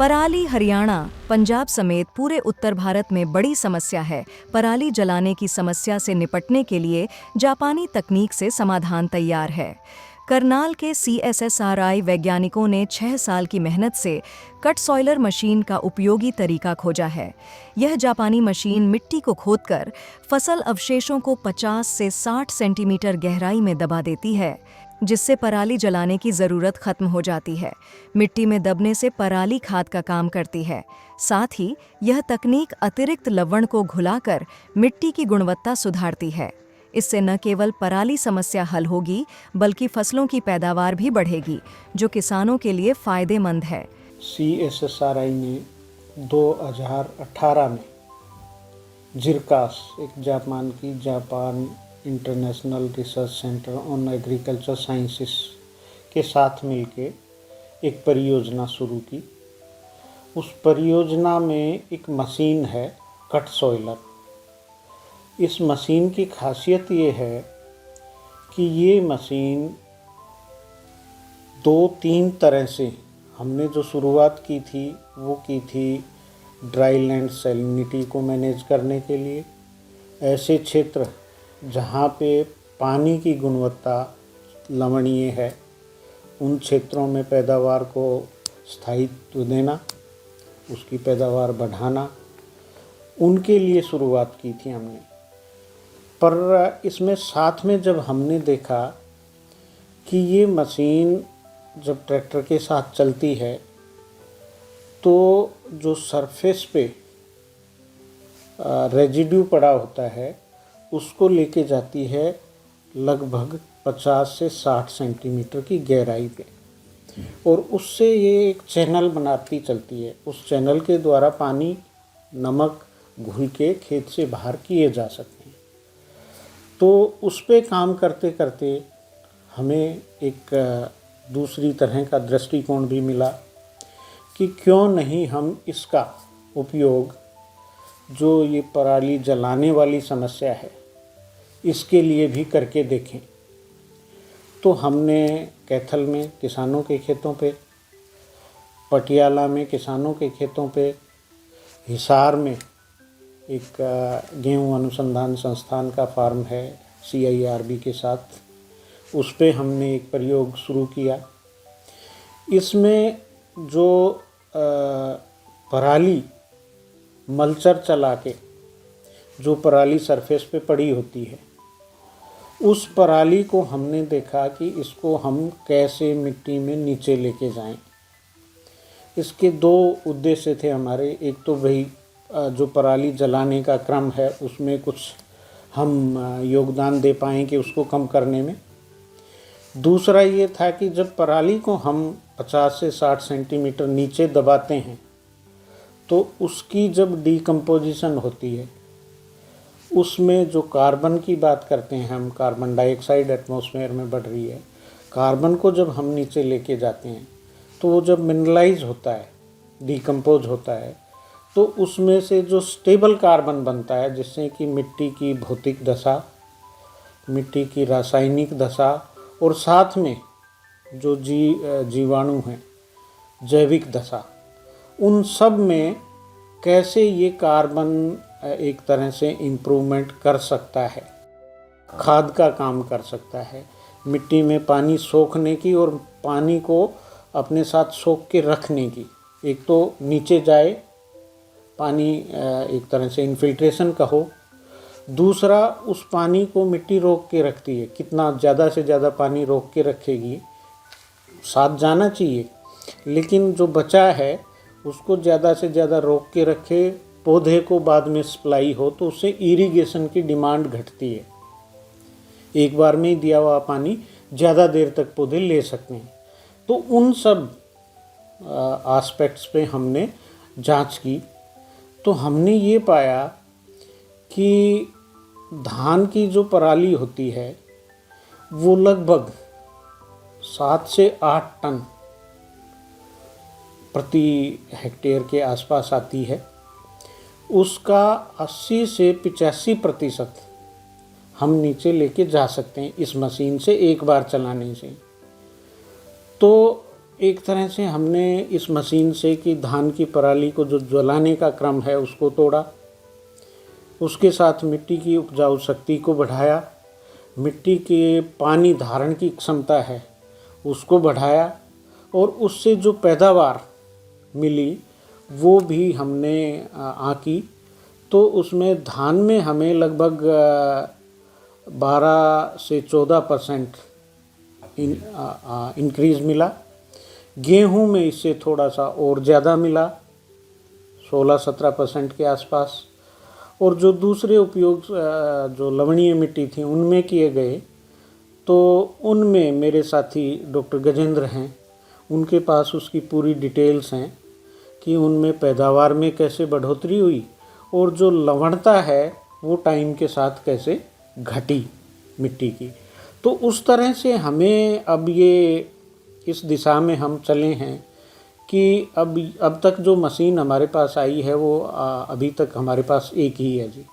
पराली हरियाणा, पंजाब समेत पूरे उत्तर भारत में बड़ी समस्या है। पराली जलाने की समस्या से निपटने के लिए जापानी तकनीक से समाधान तैयार है। करनाल के CSSRI वैज्ञानिकों ने 6 साल की मेहनत से कट सॉइलर मशीन का उपयोगी तरीका खोजा है। यह जापानी मशीन मिट्टी को खोदकर फसल अवशेषों को 50 से 60 सेंटीमीटर गहराई में दबा देती है, जिससे पराली जलाने की ज़रूरत खत्म हो जाती है। मिट्टी में दबने से पराली खाद का काम करती है। साथ ही यह तकनीक अतिरिक्त लवण को घुलाकर मिट्टी की गुणवत्ता सुधारती है। इससे न केवल पराली समस्या हल होगी, बल्कि फसलों की पैदावार भी बढ़ेगी, जो किसानों के लिए फ़ायदेमंद है। CSSRI ने 2018 में जिरकास, एक Japan international research centre on agriculture sciences के साथ मिलके एक परियोजना शुरू की। उस परियोजना में एक मशीन है, कट सॉइलर। इस मशीन की खासियत ये है कि ये मशीन 2-3 तरह से, हमने जो शुरुआत की थी वो की थी ड्राई लैंड सैलिनिटी को मैनेज करने के लिए। ऐसे क्षेत्र जहाँ पे पानी की गुणवत्ता लवणीय है, उन क्षेत्रों में पैदावार को स्थायित्व देना, उसकी पैदावार बढ़ाना, उनके लिए शुरुआत की थी हमने। पर इसमें साथ में जब हमने देखा कि ये मशीन जब ट्रैक्टर के साथ चलती है तो जो सरफेस पे रेजिड्यू पड़ा होता है उसको लेके जाती है लगभग 50 से 60 सेंटीमीटर की गहराई पे, और उससे ये एक चैनल बनाती चलती है। उस चैनल के द्वारा पानी, नमक घुल के खेत से बाहर किए जा सकते हैं। तो उस पे काम करते करते हमें एक दूसरी तरह का दृष्टिकोण भी मिला कि क्यों नहीं हम इसका उपयोग, जो ये पराली जलाने वाली समस्या है, इसके लिए भी करके देखें। तो हमने कैथल में किसानों के खेतों पे, पटियाला में किसानों के खेतों पे, हिसार में एक गेहूं अनुसंधान संस्थान का फार्म है CIRB के साथ, उस पे हमने एक प्रयोग शुरू किया। इसमें जो पराली मल्चर चला के जो पराली सरफेस पे पड़ी होती है, उस पराली को हमने देखा कि इसको हम कैसे मिट्टी में नीचे लेके जाएं। इसके 2 उद्देश्य थे हमारे। एक तो भाई जो पराली जलाने का क्रम है उसमें कुछ हम योगदान दे पाएँ कि उसको कम करने में। दूसरा ये था कि जब पराली को हम 50 से 60 सेंटीमीटर नीचे दबाते हैं तो उसकी जब डिकम्पोजिशन होती है, उसमें जो कार्बन की बात करते हैं हम, कार्बन डाइऑक्साइड एटमॉस्फेयर में बढ़ रही है, कार्बन को जब हम नीचे लेके जाते हैं तो वो जब मिनरलाइज होता है, डिकम्पोज होता है, तो उसमें से जो स्टेबल कार्बन बनता है, जिससे कि मिट्टी की भौतिक दशा, मिट्टी की रासायनिक दशा और साथ में जो जीवाणु हैं, जैविक दशा, उन सब में कैसे ये कार्बन एक तरह से इम्प्रूवमेंट कर सकता है, खाद का काम कर सकता है, मिट्टी में पानी सोखने की और पानी को अपने साथ सोख के रखने की। एक तो नीचे जाए पानी, एक तरह से इन्फिल्ट्रेशन का हो, दूसरा उस पानी को मिट्टी रोक के रखती है। कितना ज़्यादा से ज़्यादा पानी रोक के रखेगी, साथ जाना चाहिए, लेकिन जो बचा है उसको ज़्यादा से ज़्यादा रोक के रखे, पौधे को बाद में सप्लाई हो, तो उससे इरिगेशन की डिमांड घटती है। एक बार में ही दिया हुआ पानी ज़्यादा देर तक पौधे ले सकते हैं। तो उन सब एस्पेक्ट्स पे हमने जांच की, तो हमने ये पाया कि धान की जो पराली होती है वो लगभग 7 से 8 टन प्रति हेक्टेयर के आसपास आती है। उसका 80 से 85% हम नीचे लेके जा सकते हैं इस मशीन से एक बार चलाने से। तो एक तरह से हमने इस मशीन से कि धान की पराली को जो जलाने का क्रम है उसको तोड़ा, उसके साथ मिट्टी की उपजाऊ शक्ति को बढ़ाया, मिट्टी के पानी धारण की क्षमता है उसको बढ़ाया, और उससे जो पैदावार मिली वो भी हमने आंकी। तो उसमें धान में हमें लगभग 12 से 14% इंक्रीज़ मिला। गेहूं में इससे थोड़ा सा और ज़्यादा मिला, 16-17% के आसपास। और जो दूसरे उपयोग जो लवणीय मिट्टी थी उनमें किए गए, तो उनमें मेरे साथी डॉक्टर गजेंद्र हैं, उनके पास उसकी पूरी डिटेल्स हैं कि उनमें पैदावार में कैसे बढ़ोतरी हुई और जो लवणता है वो टाइम के साथ कैसे घटी मिट्टी की। तो उस तरह से हमें अब ये इस दिशा में हम चले हैं कि अब तक जो मशीन हमारे पास आई है वो अभी तक हमारे पास एक ही है जी।